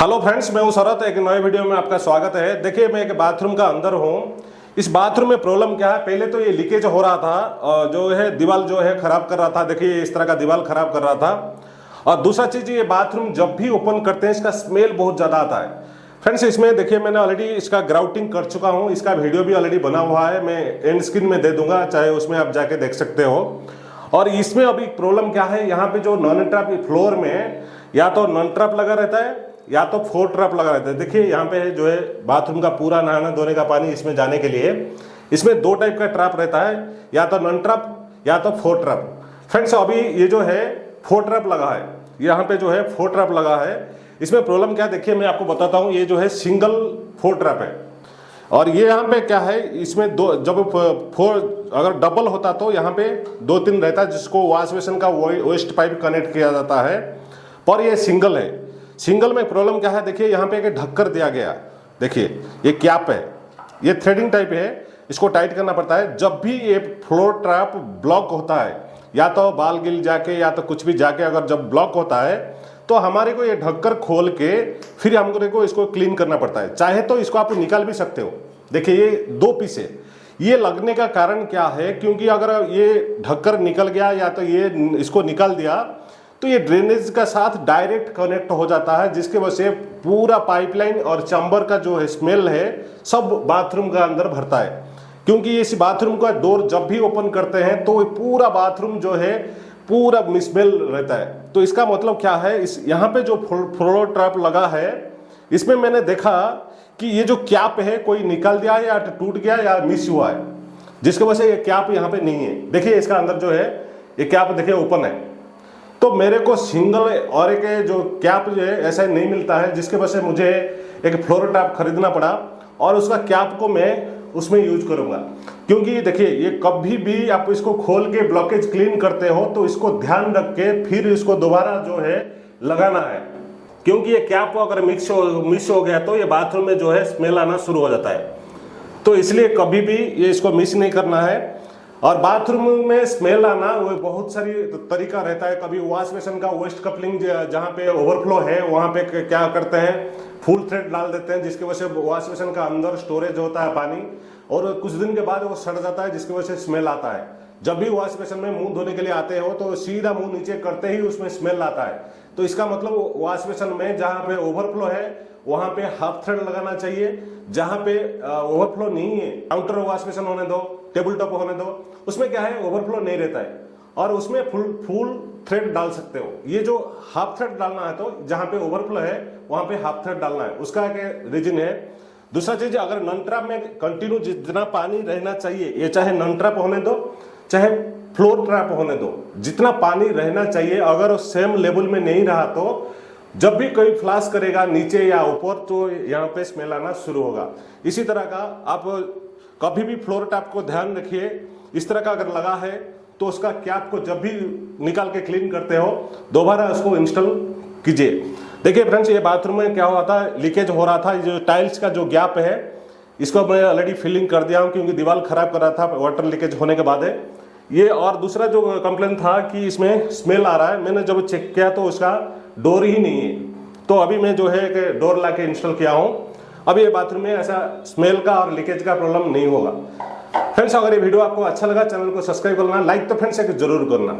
Hello friends, मैं हूं शरत। एक नए वीडियो में आपका स्वागत है। देखिए, मैं एक बाथरूम का अंदर हूं। इस बाथरूम में प्रॉब्लम क्या है, पहले तो ये लीकेज हो रहा था, जो है दीवार जो है खराब कर रहा था। देखिए, इस तरह का दीवार खराब कर रहा था। और दूसरा चीज, ये बाथरूम जब भी ओपन करते हैं इसका स्मेल बहुत ज्यादा आता है। फ्रेंड्स, इसमें देखिए मैंने ऑलरेडी इसका ग्राउटिंग कर चुका हूँ। इसका वीडियो भी ऑलरेडी बना हुआ है, मैं एंड स्क्रीन में दे दूंगा, चाहे उसमें आप जाके देख सकते हो। और इसमें अभी प्रॉब्लम क्या है, यहाँ पे जो नॉन ट्रैप फ्लोर में या तो नॉन ट्रैप लगा रहता है या तो फोर ट्रैप लगा रहता है। देखिए यहाँ पे जो है बाथरूम का पूरा नहाने धोने का पानी इसमें जाने के लिए इसमें दो टाइप का ट्रैप रहता है, या तो नॉन ट्रैप या तो फोर ट्रैप। फ्रेंड्स, अभी ये जो है फोर ट्रैप लगा है, यहाँ पे जो है फोर ट्रैप लगा है। इसमें प्रॉब्लम क्या है, देखिए मैं आपको बताता हूँ। ये जो है सिंगल फोर ट्रैप है, और ये यहाँ पे क्या है, इसमें दो, जब फोर अगर डबल होता तो यहाँ पे दो तीन रहता है, जिसको वॉश बेसिन का वेस्ट पाइप कनेक्ट किया जाता है। पर ये सिंगल है। सिंगल में प्रॉब्लम क्या है, देखिए यहाँ पे एक ढक्कर दिया गया, देखिए ये कैप है, ये थ्रेडिंग टाइप है, इसको टाइट करना पड़ता है। जब भी ये फ्लोर ट्रैप ब्लॉक होता है, या तो बाल गिल जाके या तो कुछ भी जाके अगर जब ब्लॉक होता है, तो हमारे को ये ढक्कर खोल के फिर हमको इसको क्लीन करना पड़ता है। चाहे तो इसको आप निकाल भी सकते हो। देखिए ये दो पीस है। ये लगने का कारण क्या है, क्योंकि अगर ये ढक्कर निकल गया या तो ये इसको निकाल दिया तो ये ड्रेनेज का साथ डायरेक्ट कनेक्ट हो जाता है, जिसके वजह से पूरा पाइपलाइन और चैम्बर का जो है स्मेल है सब बाथरूम का अंदर भरता है। क्योंकि इस बाथरूम का डोर जब भी ओपन करते हैं तो पूरा बाथरूम जो है पूरा स्मेल रहता है। तो इसका मतलब क्या है, इस यहाँ पे जो फ्लोर ट्रैप लगा है इसमें मैंने देखा कि ये जो कैप है कोई निकाल दिया है या टूट गया या मिस हुआ है, जिसकी वजह से ये कैप यहाँ पे नहीं है। देखिए इसका अंदर जो है ये कैप देखिए ओपन है। तो मेरे को सिंगल और एक जो कैप जो है ऐसा नहीं मिलता है, जिसके वजह से मुझे एक फ्लोर टैप खरीदना पड़ा, और उसका कैप को मैं उसमें यूज करूंगा। क्योंकि देखिए ये कभी भी आप इसको खोल के ब्लॉकेज क्लीन करते हो तो इसको ध्यान रख के फिर इसको दोबारा जो है लगाना है, क्योंकि ये कैप अगर मिस हो गया तो ये बाथरूम में जो है स्मेल आना शुरू हो जाता है। तो इसलिए कभी भी ये इसको मिस नहीं करना है। और बाथरूम में स्मेल आना वो बहुत सारी तरीका रहता है। कभी वॉश बेसिन का वेस्ट कपलिंग जहाँ पे ओवरफ्लो है वहाँ पे क्या करते हैं, फुल थ्रेड डाल देते हैं, जिसकी वजह से वॉश बेसिन का अंदर स्टोरेज होता है पानी, और कुछ दिन के बाद वो सड़ जाता है, जिसकी वजह से स्मेल आता है। जब भी वॉश बेसिन में मुंह धोने के लिए आते हो तो सीधा मुंह नीचे करते ही उसमें स्मेल आता है। तो इसका मतलब वॉश बेसिन में जहाँ पे ओवरफ्लो है वहां पे हाफ थ्रेड लगाना चाहिए। जहां पे ओवरफ्लो नहीं है, काउंटर वॉश बेसिन होने दो, टेबल टॉप होने दो, उसमें क्या है ओवरफ्लो नहीं रहता है, और उसमें फुल थ्रेड डाल सकते हो। ये जो हाफ थ्रेड डालना है, तो जहां पे ओवरफ्लो है वहां पे हाफ थ्रेड डालना है, उसका एक रीजन है। दूसरा चीज, अगर नॉन ट्रैप में कंटिन्यू जितना पानी रहना चाहिए, ये चाहे नॉन ट्रैप होने दो चाहे फ्लोर ट्रैप होने दो, जितना पानी रहना चाहिए अगर सेम लेवल में नहीं रहा तो जब भी कोई फ्लैश करेगा नीचे या ऊपर तो यहाँ पे स्मेल आना शुरू होगा। इसी तरह का आप कभी भी फ्लोर टैप को ध्यान रखिए, इस तरह का अगर लगा है तो उसका कैप को जब भी निकाल के क्लीन करते हो दोबारा उसको इंस्टॉल कीजिए। देखिए फ्रेंड्स, ये बाथरूम में क्या हुआ था, लीकेज हो रहा था। जो टाइल्स का जो गैप है इसको मैं ऑलरेडी फिलिंग कर दिया हूँ, क्योंकि दीवार खराब कर रहा था वाटर लीकेज होने के बाद है ये। और दूसरा जो कंप्लेन था कि इसमें स्मेल आ रहा है, मैंने जब चेक किया तो उसका डोर ही नहीं है। तो अभी मैं जो है एक डोर ला के इंस्टॉल किया हूँ। अभी ये बाथरूम में ऐसा स्मेल का और लीकेज का प्रॉब्लम नहीं होगा। फ्रेंड्स, अगर ये वीडियो आपको अच्छा लगा चैनल को सब्सक्राइब करना, लाइक तो फ्रेंड्स एक जरूर करना।